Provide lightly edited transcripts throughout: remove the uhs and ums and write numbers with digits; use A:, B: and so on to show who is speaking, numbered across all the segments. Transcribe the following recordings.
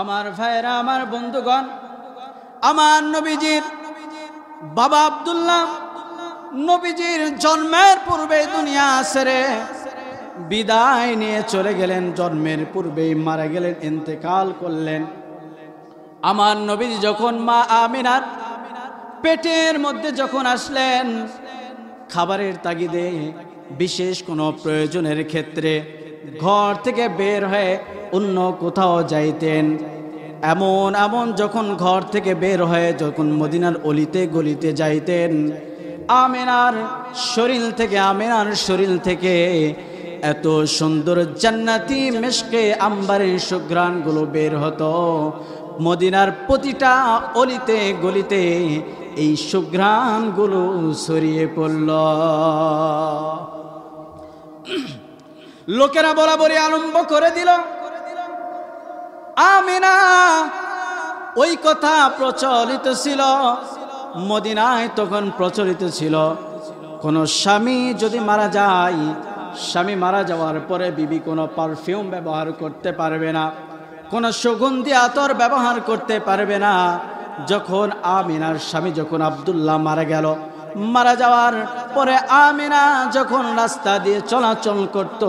A: আমার ভাইরা, আমার বন্ধুগণ, আমার নবীজির বাবা আব্দুল্লাহ নবীজির জন্মের পূর্বে দুনিয়া ছেড়ে বিদায় নিয়ে চলে গেলেন। জন্মের পূর্বেই মারা গেলেন, ইন্তেকাল করলেন। আমার নবীজি যখন মা আমিনার পেটের মধ্যে যখন আসলেন, খাবারের তাগিদে বিশেষ কোনো প্রয়োজনের ক্ষেত্রে ঘর থেকে বের হয়ে অন্য কোথাও যাইতেন। এমন যখন ঘর থেকে বের হয়ে যখন মদিনার অলিতে গলিতে যাইতেন, আমিনার শরীর থেকে এত সুন্দর জান্নাতি মিশকে আম্বারের সুঘ্রাণগুলো বের হতো। মদিনার প্রতিটা অলিতে গলিতে এই সুঘ্রাণগুলো ছড়িয়ে পড়ল। লোকেরা বরাবরই আরম্ভ করে দিল, আমিনা। ওই কথা প্রচলিত ছিল মদিনায়, তখন প্রচলিত ছিল কোন স্বামী যদি মারা যায়, স্বামী মারা যাওয়ার পরে বিবি কোনো পারফিউম ব্যবহার করতে পারবে না, কোনো সুগন্ধি আতর ব্যবহার করতে পারবে না। যখন আমিনার স্বামী যখন আব্দুল্লাহ মারা গেল, মারা যাওয়ার পরে আমিনা যখন রাস্তা দিয়ে চলাচল করত,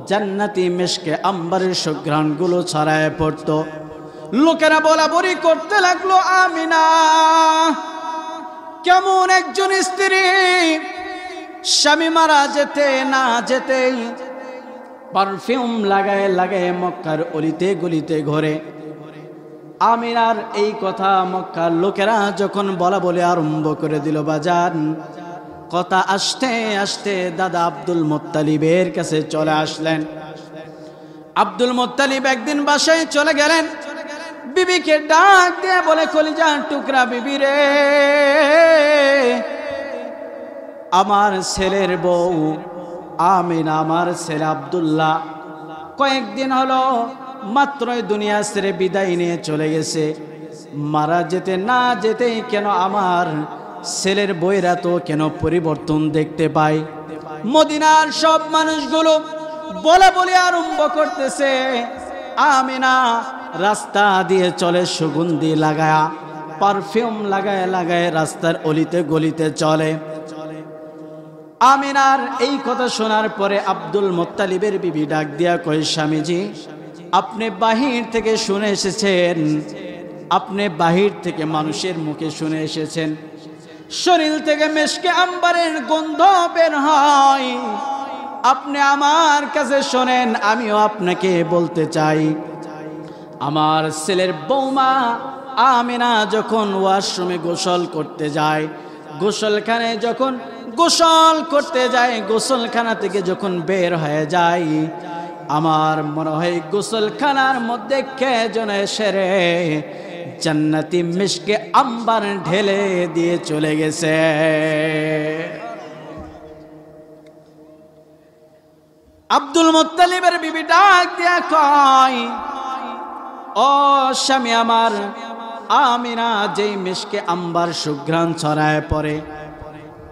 A: জান্নাতি মিশকে আম্বারের সুঘ্রাণগুলো ছড়ায় পড়ত। লোকেরা বলাবলি করতে লাগলো, আমিনা কেমন একজন স্ত্রী, স্বামী মারা যেতে না যেতেই পারফিউম লাগায় মক্কার অলিতে গলিতে ঘোরে। আমিনার এই কথা মক্কার লোকেরা যখন বলে আরম্ভ করে দিল, বাজান কথা আসতে আসতে দাদা আব্দুল মুত্তালিবের কাছে চলে আসলেন। আব্দুল মুত্তালিব একদিন বাসায় চলে গেলেন, বিবিকে ডাক দিয়ে বলে, কলিজার টুকরা বিবি রে, আমার ছেলের বউ আমিনা, আমার ছেলে আব্দুল্লাহ কয়েকদিন হলো মাত্রই দুনিয়া ছেড়ে বিদায় নিয়ে চলে গেছে। মারা যেতে না যেতেই কেন আমার ছেলের বইরা তো কেন পরিবর্তন দেখতে পাই। মদিনার সব মানুষগুলো বলে আরম্ভ করতেছে, আমিনা রাস্তা দিয়ে চলে সুগন্ধি লাগায়া, পারফিউম লাগায় রাস্তার অলিতে গলিতে চলে। আমিনার এই কথা শোনার পরে আব্দুল মুত্তালিবের বিবি ডাক দিয়া কয়, স্বামীজি আপনি বাহির থেকে শুনে এসেছেন, আপনি বাহির থেকে মানুষের মুখে শুনে এসেছেন, শরীর থেকে মিশকে আম্বারের গন্ধ বের হয়, আপনি আমার কাছে শোনেন। আমিও আপনাকে বলতে চাই, আমার ছেলের বৌমা আমিনা যখন ওয়াশরুমে গোসল করতে যায়, গোসলখানায় যখন গোসল করতে যায়, গোসলখানা থেকে যখন বের হয়ে যায়, আমার মনে হয় গোসলখানার মধ্যে কে যেন সেরে জান্নাতি মিশকে আম্বার ঢেলে দিয়ে চলে গেছে। আব্দুল মুত্তালিবের বিবি ডাক দিয়া কয়, ও স্বামী আমার, আমিনা যেই মিশকে আম্বার সুঘ্রাণ ছড়ায় পড়ে,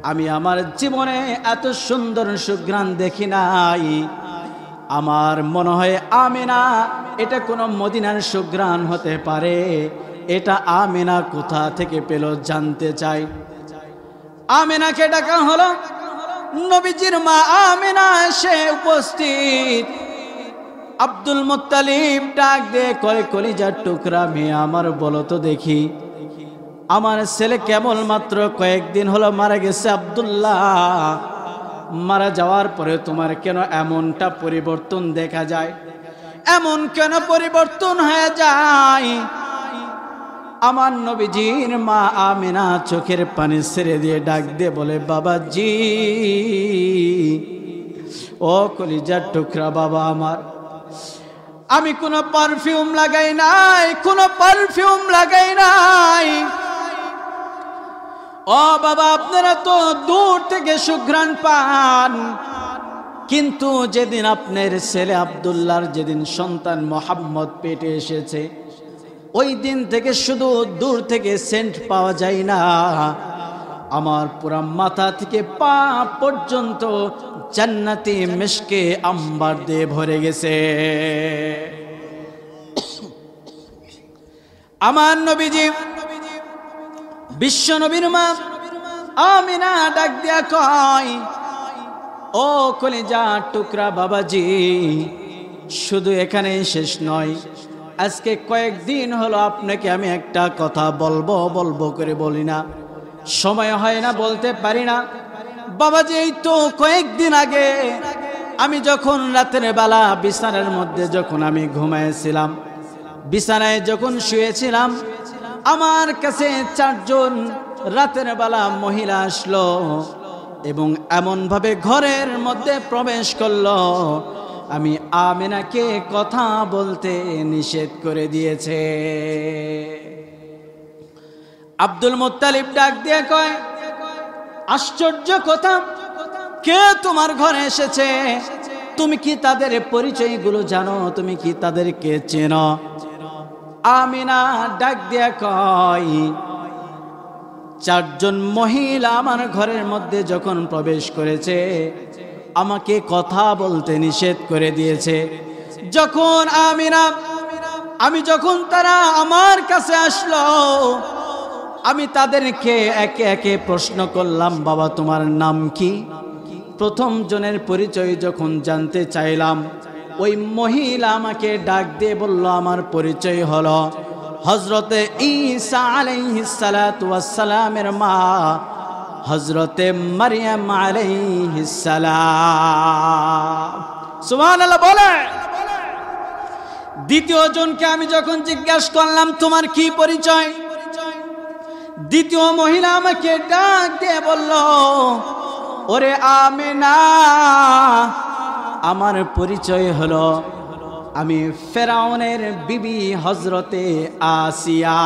A: আমি আমার জীবনে এত সুন্দর সুঘ্রাণ দেখি নাই। আমার মনে হয় আমিনা এটা কোনো মদিনার সুঘ্রাণ হতে পারে। এটা আমিনা কোথা থেকে পেল জানতে চাই। আমিনাকে ডাকা হলো, নবীজির মা আমিনা এসে উপস্থিত। আব্দুল মুত্তালিব ডাক দিয়ে কয়, কলিজার টুকরা মেয়ে আমার, বলো তো দেখি, আমার ছেলে কেবলমাত্র কয়েকদিন হলো মারা গেছে, আব্দুল্লাহ মারা যাওয়ার পরে তোমার কেন এমনটা পরিবর্তন দেখা যায়, এমন কেন পরিবর্তন হয়ে যায়? আমার নবীজির মা আমিনা চোখের পানি ছেড়ে দিয়ে ডাক দিয়ে বলে, বাবাজি, ও কলিজার টুকরা বাবা আমার, আমি কোনো পারফিউম লাগাই নাই, কোনো পারফিউম লাগাই নাই। ও বাবা, আপনারা তো দূর থেকে সুঘ্রাণ পান, কিন্তু যেদিন আপনার ছেলে আব্দুল্লাহর যেদিন সন্তান মোহাম্মদ পেটে এসেছে, ওই দিন থেকে শুধু দূর থেকে সেন্ট পাওয়া যায় না, আমার পুরা মাথা থেকে পা পর্যন্ত জান্নাতি মিশকে আম্বার দিয়ে ভরে গেছে। আমার নবীজি বিশ্ব নবীর মা আমিনা ডাক দিয়া কয়, ও কলিজা টুকরা বাবাজি, শুধু এখানে শেষ নয়, আজকে কয়েকদিন হলো আপনাকে আমি একটা কথা বলবো বলবো করে বলি না, সময় হয় না, বলতে পারি না। বাবাজি এই তো কয়েকদিন আগে আমি যখন রাতের বেলা বিছানার মধ্যে যখন আমি ঘুমাইছিলাম, বিছানায় যখন শুয়েছিলাম, আমার কাছে 4 জন রাতের বেলা মহিলা আসলো এবং এমন ভাবে ঘরের মধ্যে প্রবেশ করলো, আমি আমিনাকে কথা বলতে নিষেধ করে দিয়েছে। আব্দুল মুত্তালিব ডাক দিয়ে কয়, আশ্চর্য কথা, কে তোমার ঘরে এসেছে? তুমি কি তাদের পরিচয়গুলো জানো? তুমি কি তাদেরকে চেনো? আমিনা ডাক দিয়ে কয়, 4 জন মহিলা আমার ঘরের মধ্যে যখন প্রবেশ করেছে, আমাকে কথা বলতে নিষেধ করে দিয়েছে। যখন আমি যখন তারা আমার কাছে আসলো, আমি তাদেরকে একে একে প্রশ্ন করলাম, বাবা তোমার নাম কি? প্রথম জনের পরিচয় যখন জানতে চাইলাম, ওই মহিলা আমাকে ডাক দিয়ে বলল, আমার পরিচয় হলো হযরতে ঈসা আলাইহিস সালাতু ওয়াস সালামের মা হযরতে মারইয়াম আলাইহিস সালাম। সুবহানাল্লাহ বলে। দ্বিতীয় জনকে আমি যখন জিজ্ঞাসা করলাম, তোমার কি পরিচয়? দ্বিতীয় মহিলা আমাকে ডাক দিয়ে বলল, ওরে আমিনা, আমার পরিচয় হলো আমি ফেরাউনের বিবি হযরতে আসিয়া।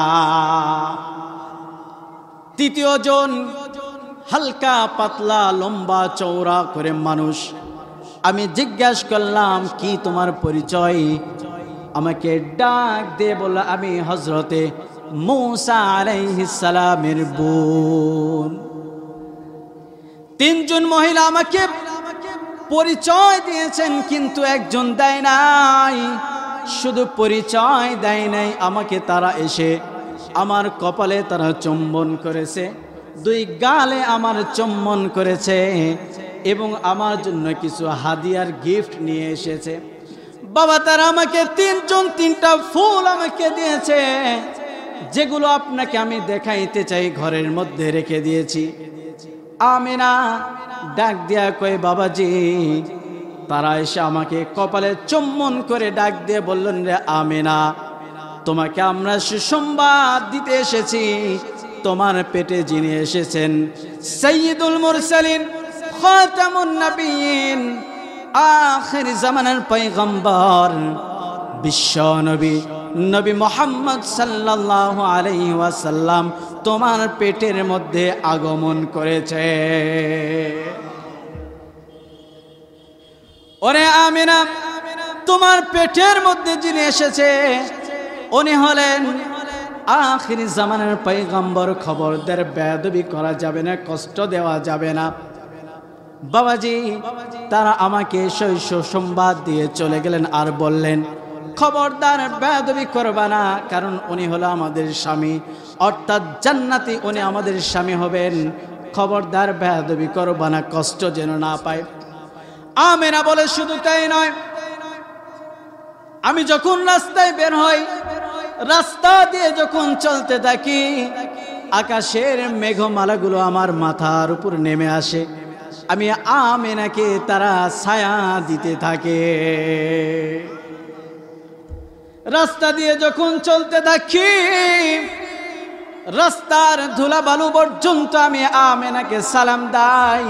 A: তৃতীয় জন হালকা পাতলা লম্বা চওড়া করে মানুষ, আমি জিজ্ঞাসা করলাম, কি তোমার পরিচয়? আমাকে ডাক দিয়ে বলল, আমি হযরতে মূসা আলাইহিস সালামের বোন। 3 জন মহিলা আমাকে পরিচয় দিয়েছেন, কিন্তু একজন দেয় নাই। শুধু পরিচয় দেয় নাই, আমাকে তারা এসে আমার কপালে তারা চুম্বন করেছে, 2 গালে আমার চুম্বন করেছে এবং আমার জন্য কিছু হাদিয়ার গিফট নিয়ে এসেছে। বাবা তারা আমাকে 3 জন 3টা ফুল আমাকে দিয়েছে, যেগুলো আপনাকে আমি দেখাইতে চাই, ঘরের মধ্যে রেখে দিয়েছি। আমিনা ডাক দিয়া কয়, বাবাজি, তারা এসে আমাকে কপালে চুম্বন করে ডাক দিয়ে বললেন, রে আমিনা, তোমাকে আমরা সুসংবাদ দিতে এসেছি, তোমার পেটে যিনি এসেছেন সাইয়্যিদুল মুরসালিন, খাতামুন নবিয়্যিন, আখির জামানের পয়গম্বর, বিশ্ব নবী নবী মুহাম্মদ সাল্লাল্লাহু আলাইহি ওয়াসাল্লাম তোমার পেটের মধ্যে আগমন করেছে। ওরে আমিনা, তোমার পেটের মধ্যে যিনি এসেছে উনি হলেন আখির জামানের পয়গম্বর। খবরদার বেয়াদবি করা যাবে না, কষ্ট দেওয়া যাবে না। বাবাজি তারা আমাকে সুসংবাদ দিয়ে চলে গেলেন আর বললেন, খবরদার বেয়াদবি করবা না, কারণ উনি হলো আমাদের স্বামী, অর্থাৎ জান্নাতি, উনি আমাদের স্বামী হবেন। খবরদার বেয়াদবি করবা না, কষ্ট যেন না পায়। আমিনা বলে, শুধু তাই নয়, আমি যখন রাস্তায় বের হই, রাস্তা দিয়ে যখন চলতে থাকি, আকাশের মেঘমালাগুলো আমার মাথার উপর নেমে আসে, আমি আমিনাকে তারা ছায়া দিতে থাকে। রাস্তা দিয়ে যখন চলতে থাকি, রাস্তার ধুলাবালু পর্যন্ত আমি আমিনাকে সালাম দেই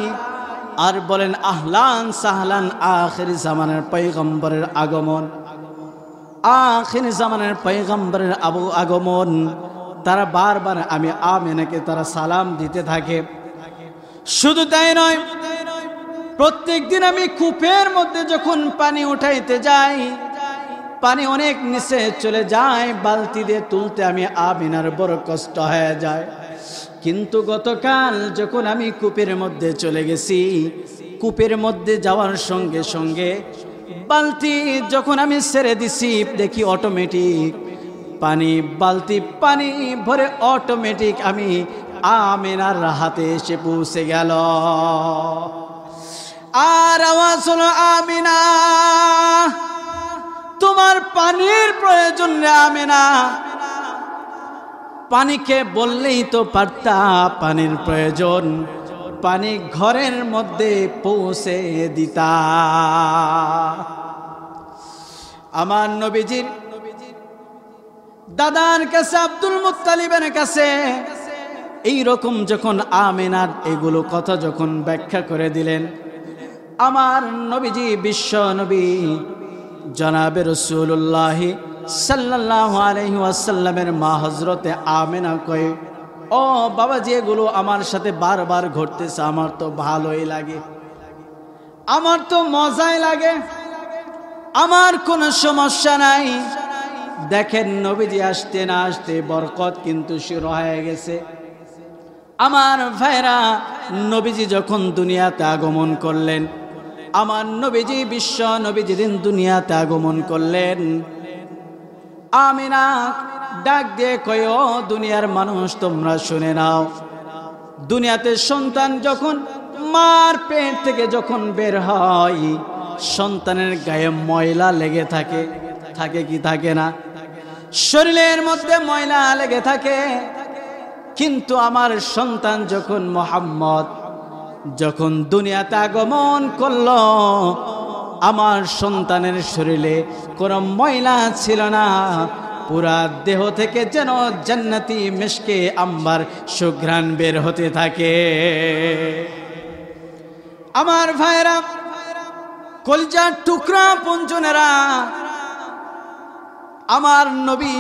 A: আর বলেন, আহলান সাহলান, আখির জামানের পয়গম্বরের আগমন, আখির জামানের পয়গম্বরের আগমন। তারা বারবার আমি আমিনাকে তারা সালাম দিতে থাকে। শুধু তাই নয়, প্রত্যেক দিন আমি কূপের মধ্যে যখন পানি উঠাইতে যাই, পানি অনেক নিচে চলে যায়, বালতি দিয়ে তুলতে আমি আমিনার বড় কষ্ট হয়ে যায়। কিন্তু গতকাল যখন আমি কূপের মধ্যে চলে গেছি, কূপের মধ্যে যাওয়ার সঙ্গে সঙ্গে বালতি যখন আমি ছেড়ে দিছি, দেখি অটোমেটিক পানি বালতি পানি ভরে অটোমেটিক আমি আমিনার হাতে এসে পৌঁছে গেল। আর আওয়াজ হলো, আমিনা তোমার পানির প্রয়োজন রে আমিনা। পানিকে বললেই তো পারতা পানির প্রয়োজন, পানি ঘরের মধ্যে পৌঁছে দিতা। আমার নবীজির দাদার কাছে আব্দুল মুত্তালিবের কাছে এইরকম যখন আমিনার এগুলো কথা যখন ব্যাখ্যা করে দিলেন, আমার নবীজি বিশ্ব নবী জনাবে রাসূলুল্লাহ সাল্লাল্লাহু আলাইহি ওয়াসাল্লামের মা হযরতে আমিনা কয়, ও বাবাজি এগুলো আমার সাথে বারবার ঘটতেছে, আমার তো ভালোই লাগে, আমার তো মজাই লাগে, আমার কোনো সমস্যা নাই। দেখেন নবীজি আসতে না আসতে বরকত কিন্তু শুরু হয়ে গেছে। আমার ভাইরা, নবীজি যখন দুনিয়াতে আগমন করলেন, আমার নবীজি বিশ্ব নবী যেদিন দুনিয়াতে আগমন করলেন, আমিনা ডাক দিয়ে কয়, ও দুনিয়ার মানুষ তোমরা শুনে নাও, দুনিয়াতে সন্তান যখন মার পেট থেকে যখন বের হয়, সন্তানের গায়ে ময়লা লেগে থাকে, থাকে কি থাকে না? শরীরের মধ্যে ময়লা লেগে থাকে। কিন্তু আমার সন্তান যখন মুহাম্মদ যখন দুনিয়াতে আগমন করলো, আমার সন্তানের শরীরে কোনো ময়লা ছিল না, পুরা দেহ থেকে যেন জান্নাতি মিশকে আম্বার সুঘ্রাণ বের হতে থাকে। আমার ভাইরা, কলিজার টুকরা পঞ্জনেরা, আমার নবী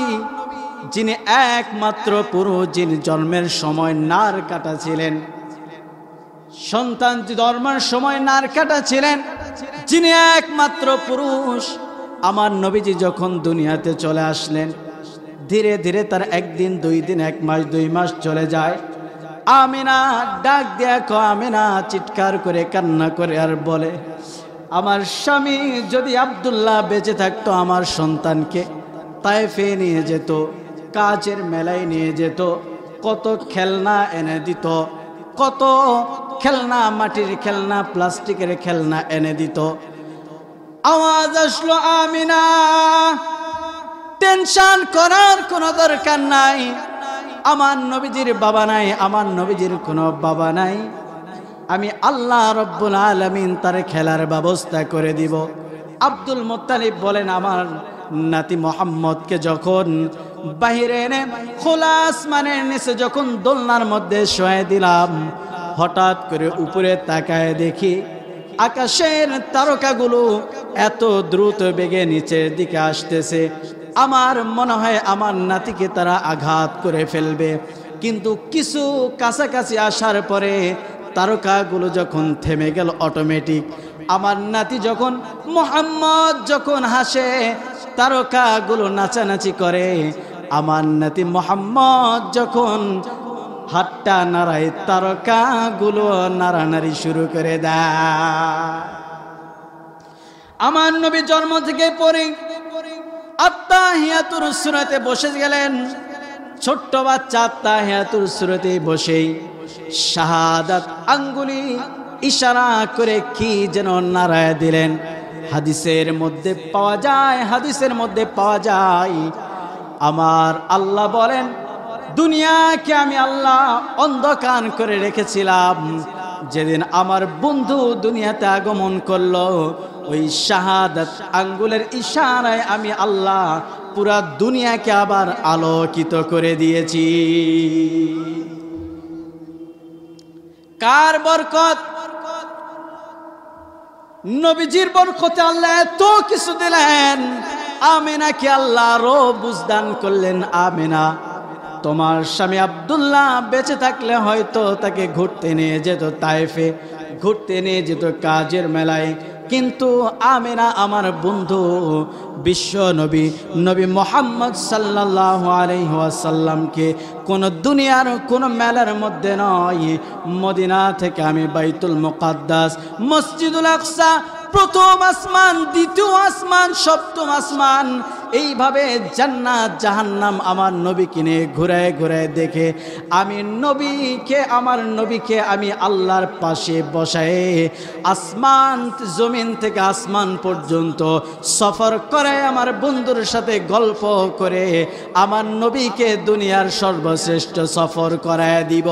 A: যিনি একমাত্র পুরুষ, যিনি জন্মের সময় নার কাটা ছিলেন, সন্তান জন্মের সময় নার কাটা ছিলেন, যিনি একমাত্র পুরুষ, আমার নবীজি যখন দুনিয়াতে চলে আসলেন, ধীরে ধীরে তার একদিন, 2 দিন, 1 মাস, 2 মাস চলে যায়। আমিনা ডাক দেখো, আমিনা চিৎকার করে কান্না করে আর বলে, আমার স্বামী যদি আব্দুল্লাহ বেঁচে থাকতো, আমার সন্তানকে তায়েফে নিয়ে যেত, কাচের মেলায় নিয়ে যেত, কত খেলনা এনে দিত, কত খেলনা, মাটির খেলনা, প্লাস্টিকের খেলনা এনে দিত। আওয়াজ আসলো, আমিনা টেনশন করার কোনো দরকার নাই, আমার নবীজির বাবা নাই, আমার নবীজির কোনো বাবা নাই, আমি আল্লাহ রব্বুল আলামিন তার খেলার ব্যবস্থা করে দিব। আব্দুল মুত্তালিব বলেন, আমার নাতি মোহাম্মদকে যখন বাহিরে এনে খোলা আসমানের নিচে যখন দোলনার মধ্যে শোয়ে দিলাম, হঠাৎ করে উপরে তাকায় দেখি আকাশের তারকাগুলো এত দ্রুত বেগে নিচের দিকে আসতেছে। আমার মনে হয় আমার নাতিকে তারা আঘাত করে ফেলবে, কিন্তু কিছু কাছাকাছি আসার পরে তারকাগুলো যখন থেমে গেল, অটোমেটিক আমার নাতি যখন মুহাম্মদ যখন হাসে, তারকাগুলো নাচানাচি করে, আমার নাতি মুহাম্মদ যখন হাতটা নাড়ায়, তারকাগুলো নাড়ানাড়ি শুরু করে দেয়। আমার নবী জন্ম থেকে পরে আত্তাহিয়াতুর সূরাতে বসে গেলেন। ছোট্ট বাচ্চা আত্তাহিয়াতুর সূরাতে বসেই শাহাদাত আঙ্গুলি ইশারা করে কি যেন নাড়ায় দিলেন। হাদিসের মধ্যে পাওয়া যায়, হাদিসের মধ্যে পাওয়া যায়, আমার আল্লাহ বলেন, দুনিয়াকে আমি আল্লাহ অন্ধকার করে রেখেছিলাম, যেদিন আমার বন্ধু দুনিয়াতে আগমন করলো, ওই শাহাদাত আঙ্গুলের ইশারায় আমি আল্লাহ পুরা দুনিয়াকে আবার আলোকিত করে দিয়েছি। কার বরকত? নবীজির বরকতে আল্লাহ এত কিছু দিলেন। আমিনাকে আল্লাহ আরো বুঝদান করলেন, আমিনা তোমার স্বামী আব্দুল্লাহ বেঁচে থাকলে হয়তো তাকে ঘুরতে নিয়ে যেত তায়েফে, ঘুরতে নিয়ে যেত কাজের মেলায়, কিন্তু আমিনা আমার বন্ধু বিশ্ব নবী নবী মুহাম্মদ সাল্লাল্লাহু আলাইহি ওয়াসাল্লামকে কোন দুনিয়ার কোন মেলার মধ্যে নয়, মদিনা থেকে আমি বাইতুল মুকাদ্দাস, মসজিদুল আকসা, প্রথম আসমান, দ্বিতীয় আসমান, সপ্তম আসমান, এইভাবে জান্নাত জাহান্নাম আমার নবীকে নিয়ে ঘুরায় ঘুরায় দেখে আমি আমার নবীকে আমি আল্লাহর পাশে বসায়ে আসমান জমিন থেকে আসমান পর্যন্ত সফর করে আমার বন্ধুর সাথে গল্প করে আমার নবীকে দুনিয়ার সর্বশ্রেষ্ঠ সফর করায় দিব।